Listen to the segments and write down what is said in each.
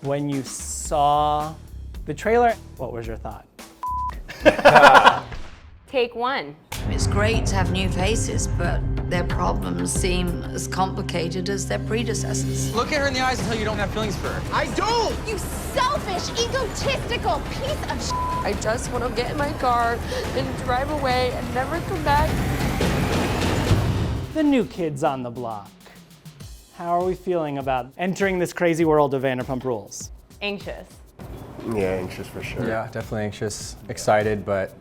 When you saw the trailer, what was your thought? Take one. It's great to have new faces, but their problems seem as complicated as their predecessors. Look at her in the eyes and tell her you don't have feelings for her. I don't! You selfish, egotistical piece of shit. I just want to get in my car and drive away and never come back. The new kids on the block. How are we feeling about entering this crazy world of Vanderpump Rules? Anxious. Yeah, anxious for sure. Yeah, definitely anxious, excited, but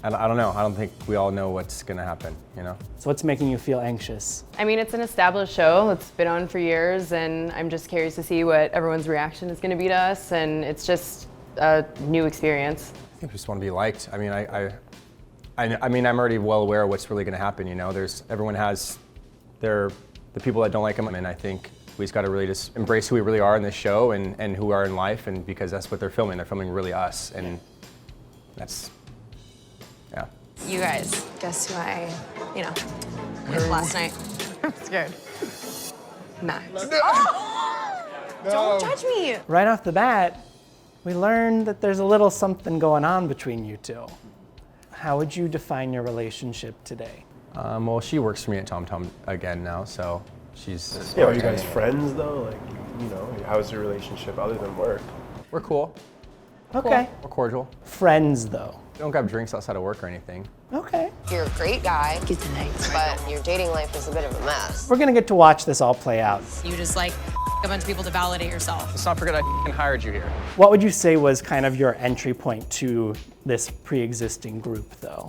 I don't know. I don't think we all know what's gonna happen, you know? So what's making you feel anxious? I mean, it's an established show that's been on for years, and I'm just curious to see what everyone's reaction is going to be to us, and it's just a new experience. I think we just want to be liked. I mean, I mean, I'm already well aware of what's really gonna happen, you know? Everyone has the people that don't like them, and I think we just gotta really just embrace who we really are in this show and who we are in life, and because that's what they're filming. They're filming really us, and that's, yeah. You guys, guess who I, with last night? I'm scared. Max. Don't judge me. Right off the bat, we learned that there's a little something going on between you two. How would you define your relationship today? Well, she works for me at TomTom again now, so she's... Yeah, are you guys friends though? Like, how's your relationship other than work? We're cool. Okay. We're cordial. Friends, though. We don't grab drinks outside of work or anything. Okay. You're a great guy, Get the names. but your dating life is a bit of a mess. We're gonna get to watch this all play out. You just like a bunch of people to validate yourself. Let's not forget I hired you here. What would you say was kind of your entry point to this pre-existing group, though?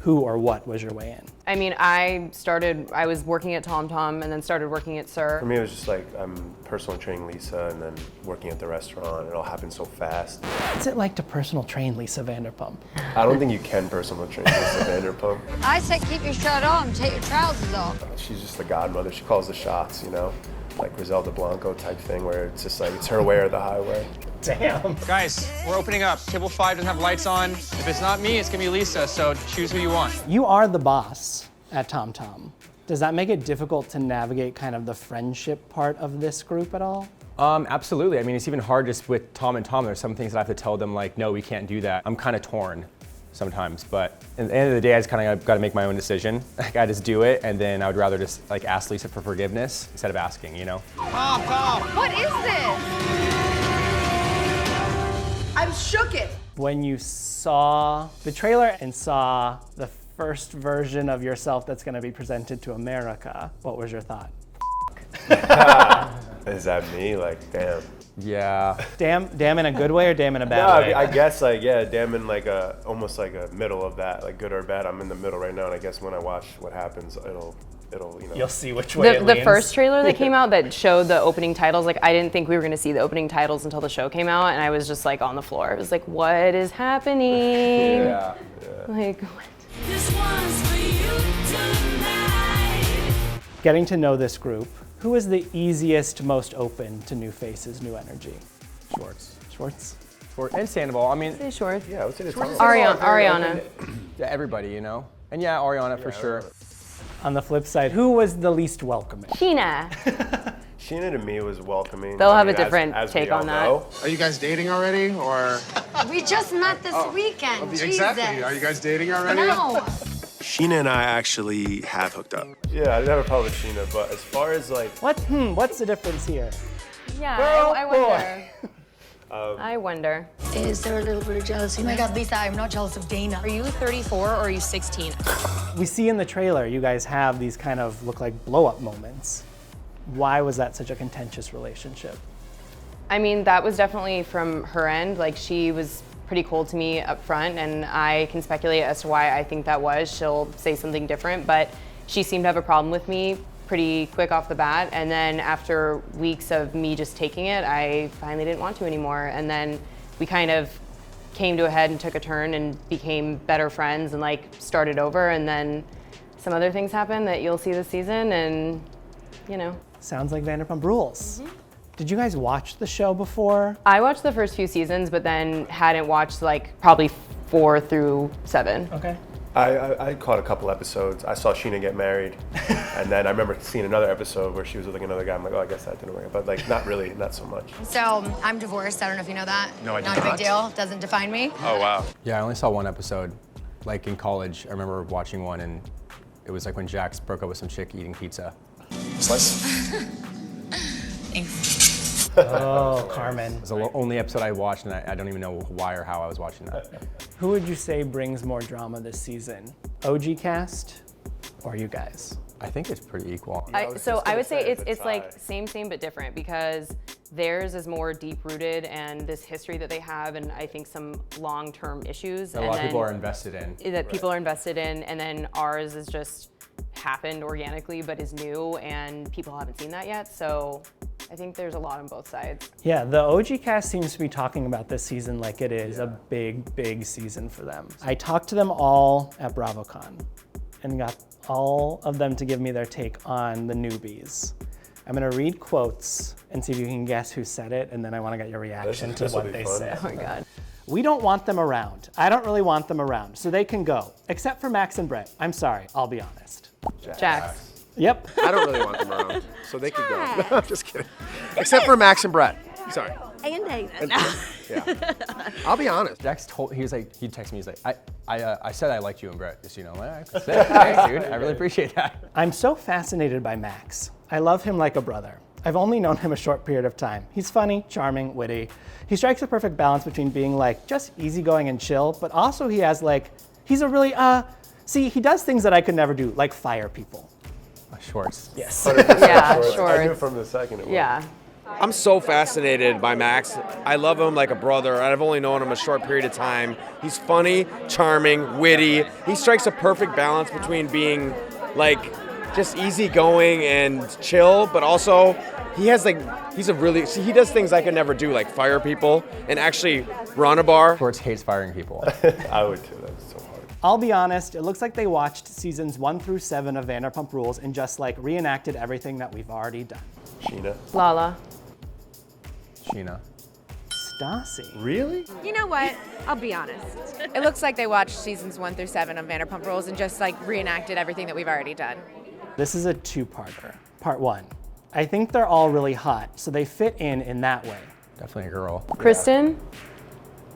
Who or what was your way in? I mean, I was working at TomTom and then started working at For SIR. me, it was just like I'm personal training Lisa and then working at the restaurant. It all happened so fast. What's it like to personal train Lisa Vanderpump? I don't think you can personal train Lisa Vanderpump. I said keep your shirt on, take your trousers off. She's just the godmother. She calls the shots, like Griselda Blanco type thing, where it's just like it's her way or the highway. Damn. Guys, we're opening up. Table 5 doesn't have lights on. If it's not me, it's gonna be Lisa, so choose who you want. You are the boss at TomTom. Does that make it difficult to navigate kind of the friendship part of this group at all? Absolutely. I mean, it's even hard just with Tom and Tom. There's some things that I have to tell them, like, no, we can't do that. I'm kind of torn sometimes, but at the end of the day, I just kind of got to make my own decision. Like, I just do it, and then I would rather just like ask Lisa for forgiveness instead of asking, you know? Tom! What is this? I'm shook it. When you saw the trailer and saw the first version of yourself that's gonna be presented to America, what was your thought? Is that me? Like, damn. Yeah. Damn in a good way or damn in a bad way? I guess damn in like almost like a middle of that, like good or bad. I'm in the middle right now, and I guess when I watch what happens, it'll You'll see which way it The leans. first trailer that came out that showed the opening titles, like I didn't think we were going to see the opening titles until the show came out, and I was just like on the floor. It was like, what is happening? Yeah. Like, what? Getting to know this group, who is the easiest, most open to new faces, new energy? Schwartz? And Sandoval. I mean, Say short. Yeah, I would say the Tom. Ariana. yeah, everybody, you know? And yeah, Ariana for sure. On the flip side, who was the least welcoming? Sheena. Sheena to me was welcoming. They'll have a different take on that. Are you guys dating already, or? We just met this weekend. Exactly. Jesus. Are you guys dating already? No. Sheena and I actually have hooked up. Yeah, I didn't have a problem with Sheena, but as far as like, What's the difference here? Yeah, Girl, I wonder. I wonder. Is there a little bit of jealousy? Oh my God, Lisa, I'm not jealous of Dayna. Are you 34 or are you 16? We see in the trailer, you guys have these kind of look like blow-up moments. Why was that such a contentious relationship? I mean, that was definitely from her end. Like, she was pretty cold to me up front, and I can speculate as to why I think that was. She'll say something different, but she seemed to have a problem with me pretty quick off the bat, and then after weeks of me just taking it, I finally didn't want to anymore, and then we kind of came to a head and took a turn and became better friends and like started over, and then some other things happened that you'll see this season, and Sounds like Vanderpump Rules. Did you guys watch the show before? I watched the first few seasons, but then hadn't watched like probably 4 through 7. Okay. I caught a couple episodes. I saw Sheena get married, and then I remember seeing another episode where she was with like another guy. I'm like, oh, I guess that didn't work. But like, not really, not so much. So I'm divorced. I don't know if you know that. No, I do Not a big not. deal. Doesn't define me. Oh, wow. Yeah, I only saw one episode. Like in college, I remember watching one, and it was like when Jax broke up with some chick eating pizza. Slice. Oh, Carmen. It was the only episode I watched, and I don't even know why or how I was watching that. Who would you say brings more drama this season? OG cast or you guys? I think it's pretty equal. I would say it's a like tie. same but different, because theirs is more deep rooted and this history that they have, and I think some long-term issues. A lot of people are invested in. That people are invested in, and then ours is just happened organically but is new and people haven't seen that yet. So I think there's a lot on both sides. Yeah, the OG cast seems to be talking about this season like it is a big season for them. I talked to them all at BravoCon and got all of them to give me their take on the newbies. I'm gonna read quotes and see if you can guess who said it, and then I wanna get your reaction to This'll what be they fun. said. Oh my God. We don't want them around. I don't really want them around, so they can go. Except for Max and Brett. I'm sorry, I'll be honest. Jax. Yep. I don't really want them around, so they could go. No, I'm just kidding. Except for Max and Brett. Sorry. And Dayna. Yeah. I'll be honest. Jax told, he texted me, he's like, I said I liked you and Brett, just so you know. I'm like, thanks, dude, I really appreciate that. I'm so fascinated by Max. I love him like a brother. I've only known him a short period of time. He's funny, charming, witty. He strikes a perfect balance between being like just easygoing and chill, but also he has like, he's a really, see, he does things that I could never do, like fire people. Schwartz. Yes. 100% Yeah, Schwartz. sure. I knew from the second it was. Yeah. I'm so fascinated by Max. I love him like a brother. I've only known him a short period of time. He's funny, charming, witty. He strikes a perfect balance between being like just easygoing and chill, but also he does things I could never do, like fire people and actually run a bar. Schwartz hates firing people. I would too. That's so hard. I'll be honest, it looks like they watched seasons 1 through 7 of Vanderpump Rules and just like reenacted everything that we've already done. Sheena. Lala. Sheena. Stassi. Really? You know what? I'll be honest. It looks like they watched seasons 1 through 7 of Vanderpump Rules and just like reenacted everything that we've already done. This is a two-parter. Part 1. I think they're all really hot, so they fit in that way. Definitely a girl. Kristen.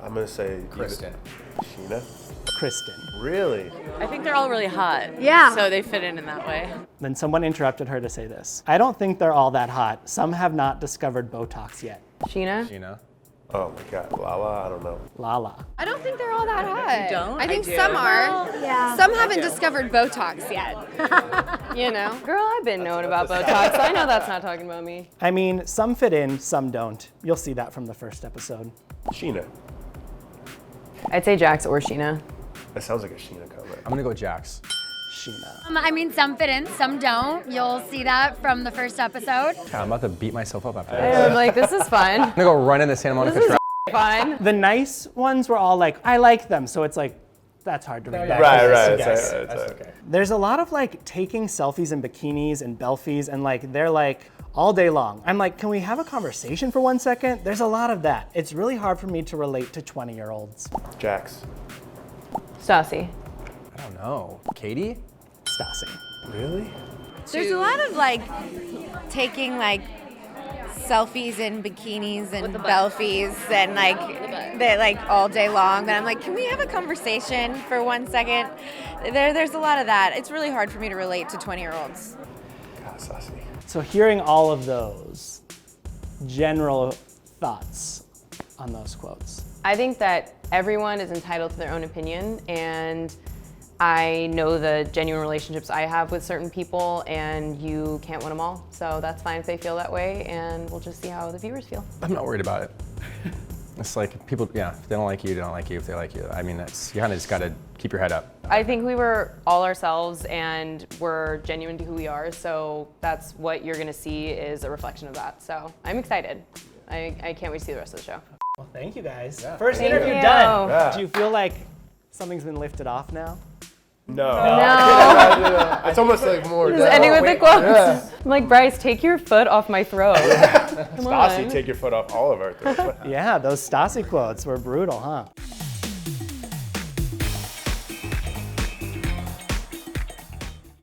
I'm gonna say Kristen. Sheena. Kristen. Really? I think they're all really hot. Yeah. So they fit in that way. Then someone interrupted her to say this. I don't think they're all that hot. Some have not discovered Botox yet. Sheena. Sheena. Oh my God. Lala. I don't know. Lala. I don't think they're all that hot. You don't? I think I do. some are. Yeah. Some haven't discovered Botox yet. You know? Girl, I've been knowing about Botox. I know that's not talking about me. I mean, some fit in, some don't. You'll see that from the first episode. Sheena. I'd say Jax or Sheena. That sounds like a Sheena comment. I'm gonna go Jax. Sheena. I mean, some fit in, some don't. You'll see that from the first episode. God, I'm about to beat myself up after this. I'm like, this is fun. I'm gonna go run in the Santa Monica This is track. fun. The nice ones were all like, I like them, so it's like, that's hard to read back. Right. Yes. That's okay. There's a lot of like taking selfies in bikinis and belfies, and like they're like all day long. I'm like, can we have a conversation for 1 second? There's a lot of that. It's really hard for me to relate to 20-year-olds. Jax. Stassi. I don't know. Katie? Stassi. Really? There's a lot of like taking like selfies in bikinis and belfies and like they're like all day long. But I'm like, can we have a conversation for 1 second? There's a lot of that. It's really hard for me to relate to 20-year-olds. God, sassy. So hearing all of those, general thoughts on those quotes. I think that everyone is entitled to their own opinion, and I know the genuine relationships I have with certain people, and you can't win them all. So that's fine if they feel that way, and we'll just see how the viewers feel. I'm not worried about it. It's like people, yeah, if they don't like you, they don't like you. If they like you, I mean, you kind of just gotta keep your head up. I think we were all ourselves, and we're genuine to who we are, so that's what you're gonna see is a reflection of that. So I'm excited. I can't wait to see the rest of the show. Well, thank you guys. First Thank interview you. done. Yeah. Do you feel like something's been lifted off now? No. No. It's almost like more. Just ending with the quotes. Yeah. I'm like, Bryce, take your foot off my throat. Come Stassi, on. take your foot off all of our throats. Yeah, those Stassi quotes were brutal, huh?